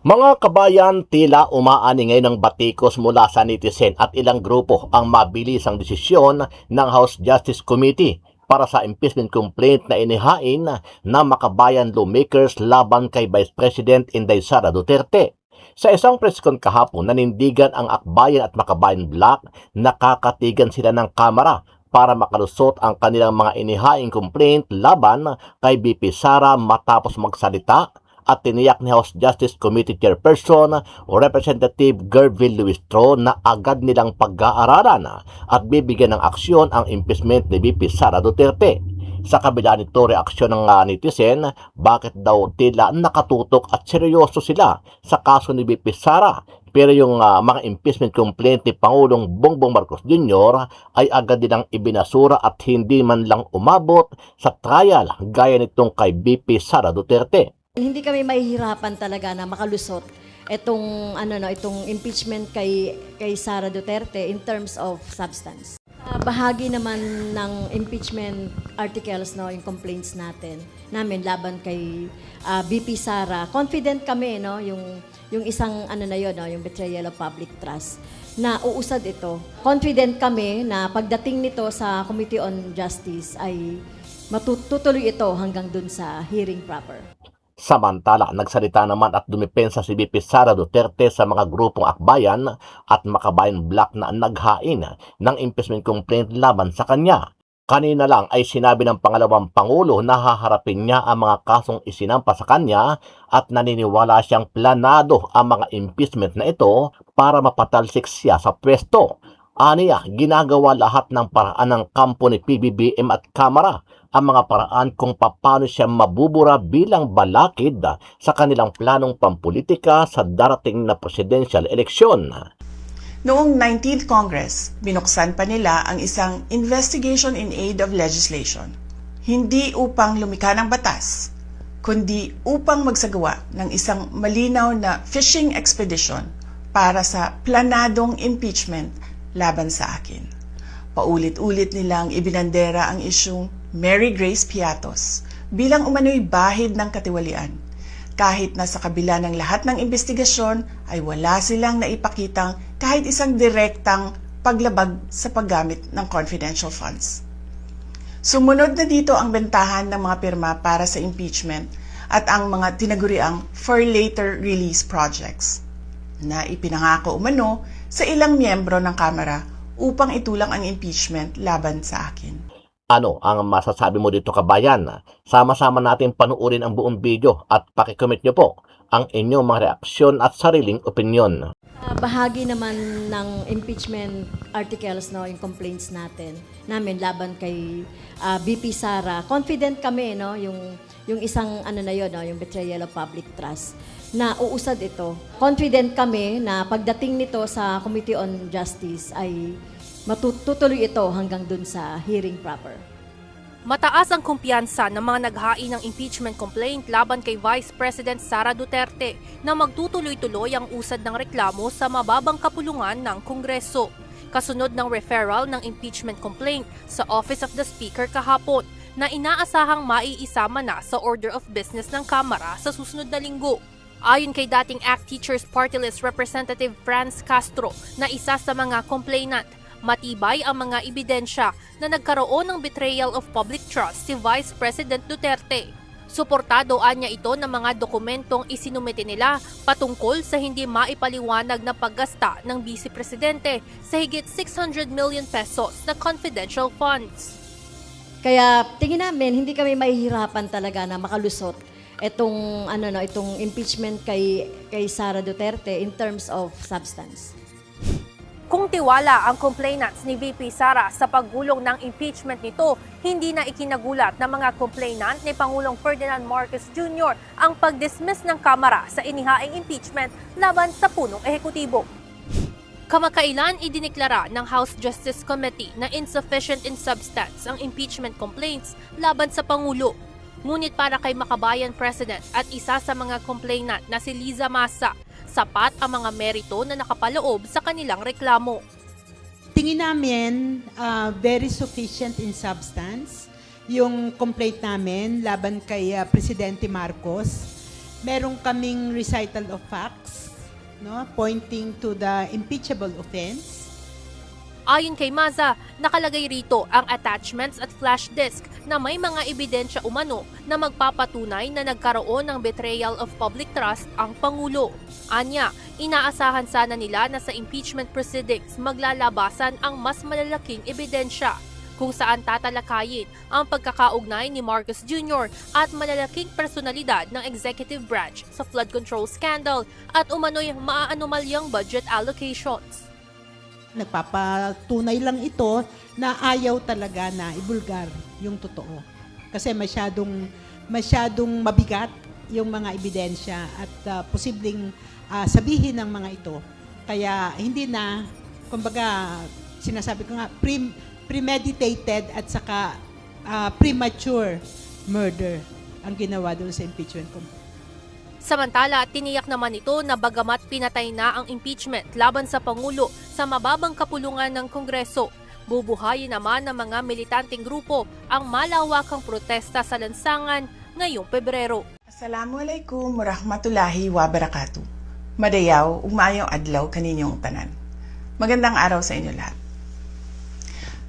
Mga kabayan, tila umaani ngayon ng batikos mula sa netizen at ilang grupo ang mabilisang desisyon ng House Justice Committee para sa impeachment complaint na inihain ng makabayan lawmakers laban kay Vice President Inday Sara Duterte. Sa isang press con kahapon, nanindigan ang Akbayan at Makabayan Bloc, nakakatigan sila ng kamera para makalusot ang kanilang mga inihaing complaint laban kay VP Sara matapos magsalita at tiniyak ni House Justice Committee Chairperson Representative Gerville Luistro na agad nilang pag-aaralan at bibigyan ng aksyon ang impeachment ni VP Sara Duterte. Sa kabila nito, reaksyon ng netizen, bakit daw tila nakatutok at seryoso sila sa kaso ni VP Sara, pero yung mga impeachment complaint ni Pangulong Bongbong Marcos Jr. ay agad nilang ibinasura at hindi man lang umabot sa trial gaya nitong kay VP Sara Duterte. Hindi kami mahihirapan talaga na makalusot itong impeachment kay Sara Duterte in terms of substance. Bahagi naman ng impeachment articles, yung complaints namin laban kay VP Sara. Confident kami, yung isang yung betrayal of public trust na uusad ito. Confident kami na pagdating nito sa Committee on Justice ay matutuloy ito hanggang dun sa hearing proper. Samantala, nagsalita naman at dumipensa si VP Sara Duterte sa mga grupong Akbayan at Makabayan Bloc na naghain ng impeachment complaint laban sa kanya. Kanina lang ay sinabi ng pangalawang Pangulo na haharapin niya ang mga kasong isinampa sa kanya at naniniwala siyang planado ang mga impeachment na ito para mapatalsik siya sa pwesto. Aniya, ginagawa lahat ng paraan ng kampo ni PBBM at Kamara ang mga paraan kung paano siya mabubura bilang balakid sa kanilang planong pampolitika sa darating na presidential eleksyon. Noong 19th Congress, binuksan pa nila ang isang Investigation in Aid of Legislation. Hindi upang lumikha ng batas, kundi upang magsagawa ng isang malinaw na fishing expedition para sa planadong impeachment laban sa akin. Paulit-ulit nilang ibinandera ang isyung Mary Grace Piatos bilang umano'y bahid ng katiwalian. Kahit na sa kabila ng lahat ng investigasyon ay wala silang naipakitang kahit isang direktang paglabag sa paggamit ng confidential funds. Sumunod na dito ang bentahan ng mga pirma para sa impeachment at ang mga tinaguriang for later release projects na ipinangako umano sa ilang miyembro ng Kamara upang itulang ang impeachment laban sa akin. Ano ang masasabi mo dito, kabayan? Sama-sama natin panuorin ang buong video at pakicomment nyo po ang inyong mga reaksyon at sariling opinyon. Bahagi naman ng impeachment articles, yung complaints namin laban kay VP Sara. Confident kami, yung isang yung betrayal of public trust na uusad ito. Confident kami na pagdating nito sa Committee on Justice ay matutuloy ito hanggang dun sa hearing proper. Mataas ang kumpiyansa ng mga naghain ng impeachment complaint laban kay Vice President Sara Duterte na magtutuloy-tuloy ang usad ng reklamo sa mababang kapulungan ng Kongreso. Kasunod ng referral ng impeachment complaint sa Office of the Speaker kahapon na inaasahang maiisama na sa order of business ng Kamara sa susunod na linggo. Ayon kay dating ACT Teachers Party List Representative Franz Castro na isa sa mga complainant, matibay ang mga ebidensya na nagkaroon ng betrayal of public trust si Vice President Duterte. Suportado niya ito ng mga dokumentong isinumite nila patungkol sa hindi maipaliwanag na paggasta ng Vice Presidente sa higit 600 million pesos na confidential funds. Kaya tingin namin hindi kami mahihirapan talaga na makalusot itong impeachment kay Sara Duterte in terms of substance. Kung tiwala ang complainants ni VP Sara sa paggulong ng impeachment nito, hindi na ikinagulat ng mga complainant ni Pangulong Ferdinand Marcos Jr. ang pag-dismiss ng Kamara sa inihaing impeachment laban sa punong ehekutibo. Kamakailan idineklara ng House Justice Committee na insufficient in substance ang impeachment complaints laban sa Pangulo. Ngunit para kay Makabayan President at isa sa mga complainant na si Liza Masa, sapat ang mga merito na nakapaloob sa kanilang reklamo. Tingin namin very sufficient in substance yung complaint namin laban kay Presidente Marcos meron kaming recital of facts, no, pointing to the impeachable offense. Ayon kay Maza, nakalagay rito ang attachments at flash disk na may mga ebidensya umano na magpapatunay na nagkaroon ng betrayal of public trust ang Pangulo. Anya, inaasahan sana nila na sa impeachment proceedings maglalabasan ang mas malalaking ebidensya kung saan tatalakayin ang pagkakaugnay ni Marcos Jr. at malalaking personalidad ng executive branch sa flood control scandal at umano'y maaanomalyang budget allocations. Nagpapatunay lang ito na ayaw talaga na ibulgar yung totoo. Kasi masyadong mabigat yung mga ebidensya at posibleng sabihin ng mga ito. Kaya hindi na, kumbaga, sinasabi ko nga, premeditated at saka premature murder ang ginawa doon sa impeachment complaint. Samantala, tiniyak naman ito na bagamat pinatay na ang impeachment laban sa Pangulo sa mababang kapulungan ng Kongreso, bubuhayin naman ng mga militanteng grupo ang malawakang protesta sa lansangan ngayong Pebrero. Assalamualaikum warahmatullahi wabarakatuh. Madayaw, ugmaayong adlaw kaninyong tanan. Magandang araw sa inyo lahat.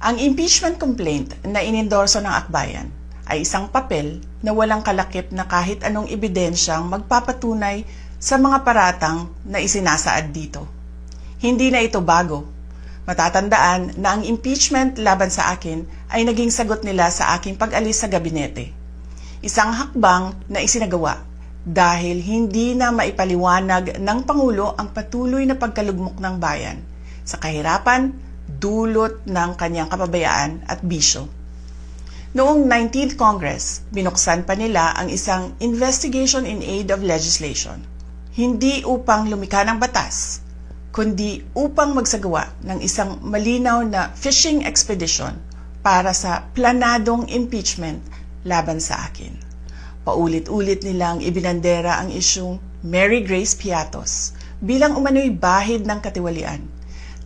Ang impeachment complaint na inendorso ng akbayan ay isang papel na walang kalakip na kahit anong ebidensyang magpapatunay sa mga paratang na isinasaad dito. Hindi na ito bago. Matatandaan na ang impeachment laban sa akin ay naging sagot nila sa aking pag-alis sa gabinete. Isang hakbang na isinagawa dahil hindi na maipaliwanag ng Pangulo ang patuloy na pagkalugmok ng bayan sa kahirapan dulot ng kanyang kapabayaan at bisyo. Noong 19th Congress, binuksan pa nila ang isang Investigation in Aid of Legislation. Hindi upang lumikha ng batas, kundi upang magsagawa ng isang malinaw na fishing expedition para sa planadong impeachment laban sa akin. Paulit-ulit nilang ibinandera ang isyung Mary Grace Piatos bilang umano'y bahid ng katiwalian.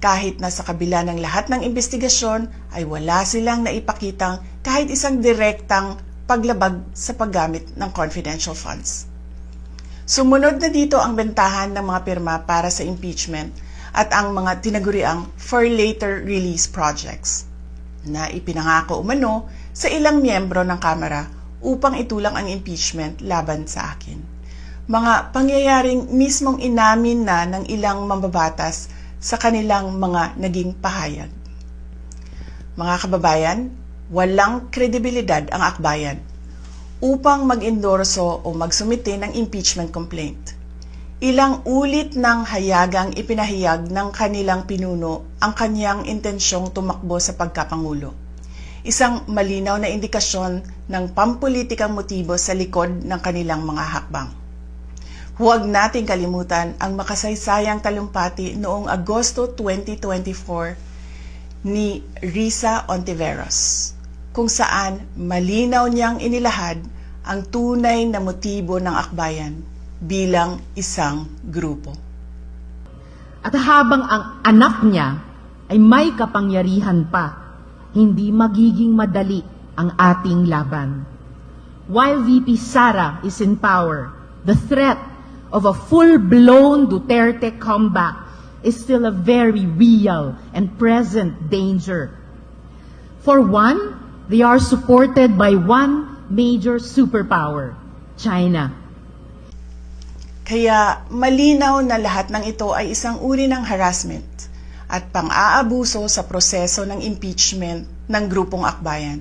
Kahit na sa kabila ng lahat ng investigasyon ay wala silang naipakitang kahit isang direktang paglabag sa paggamit ng confidential funds. Sumunod na dito ang bentahan ng mga pirma para sa impeachment at ang mga tinaguriang for later release projects na ipinangako umano sa ilang miyembro ng Kamara upang itulang ang impeachment laban sa akin. Mga pangyayaring mismong inamin na ng ilang mambabatas sa kanilang mga naging pahayag. Mga kababayan, walang kredibilidad ang akbayan upang mag-endorso o magsumite ng impeachment complaint. Ilang ulit ng hayagang ipinahayag ng kanilang pinuno ang kanyang intensyong tumakbo sa pagkapangulo. Isang malinaw na indikasyon ng pampulitikang motibo sa likod ng kanilang mga hakbang. Huwag nating kalimutan ang makasaysayang talumpati noong Agosto 2024 ni Risa Ontiveros, kung saan malinaw niyang inilahad ang tunay na motibo ng akbayan bilang isang grupo. At habang ang anak niya ay may kapangyarihan pa, hindi magiging madali ang ating laban. While VP Sara is in power, the threat of a full-blown Duterte comeback is still a very real and present danger. For one, they are supported by one major superpower, China. Kaya malinaw na lahat ng ito ay isang uri ng harassment at pang-aabuso sa proseso ng impeachment ng grupong akbayan.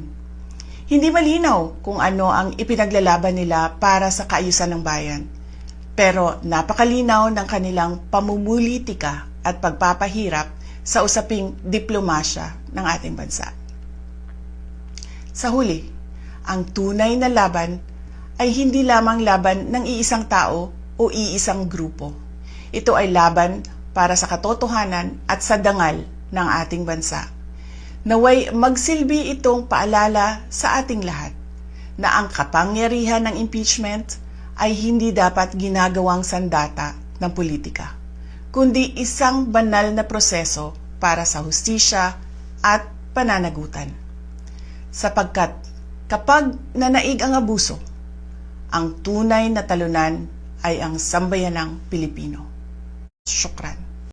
Hindi malinaw kung ano ang ipinaglalaban nila para sa kaayusan ng bayan. Pero napakalinaw ng kanilang pamumulitika at pagpapahirap sa usaping diplomasya ng ating bansa. Sa huli, ang tunay na laban ay hindi lamang laban ng iisang tao o iisang grupo. Ito ay laban para sa katotohanan at sa dangal ng ating bansa. Naway magsilbi itong paalala sa ating lahat na ang kapangyarihan ng impeachment ay hindi dapat ginagawang sandata ng politika, kundi isang banal na proseso para sa hustisya at pananagutan. Sapagkat kapag nanaig ang abuso, ang tunay na talunan ay ang sambayanang Pilipino. Syukran.